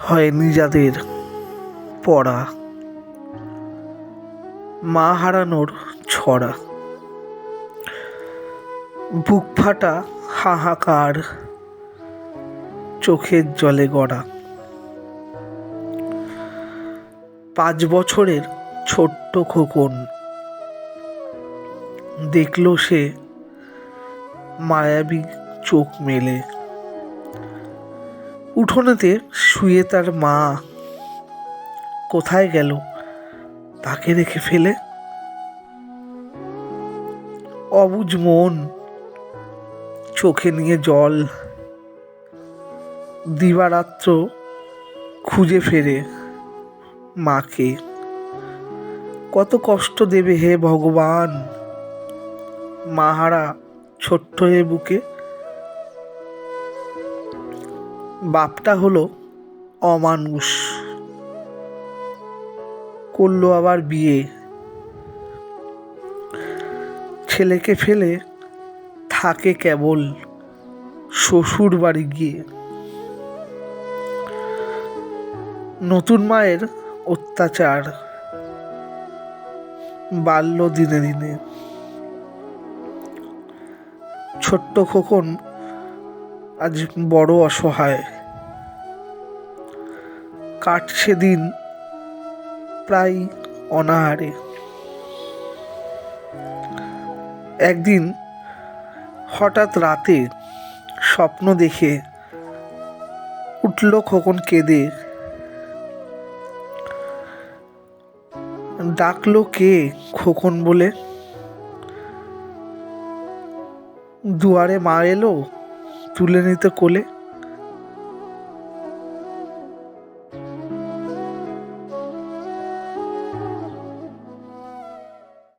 হয়নি যাদের পড়া, মা হারানোর ছড়া, বুক ফাটা হাহাকার, চোখের জলে গড়া। 5 বছরের ছোট্ট খোকন দেখল সে মায়াবী চোখ মেলে, উঠোনেতে শুয়ে তার মা কোথায় গেল তাকে রেখে ফেলে। অবুঝ মন চোখে নিয়ে জল, দিবারাত্র খুঁজে ফেরে মাকে। কত কষ্ট দেবে হে ভগবান মাহারা ছোট্ট এ বুকে। বাপটা হলো অমানুষ, করলো আবার বিয়ে, ছেলেকে ফেলে থাকে কেবল শ্বশুর বাড়ি গিয়ে। নতুন মায়ের অত্যাচার বাড়ল দিনে দিনে। ছোট্ট খোকন আজ বড় অসহায়, কাটছে দিন প্রায় অনাহারে। একদিন হঠাৎ রাতে স্বপ্ন দেখে উঠল খোকন কেঁদে। ডাকলো কে খোকন বলে, দুয়ারে মা এলো তুলে নিতে কোলে।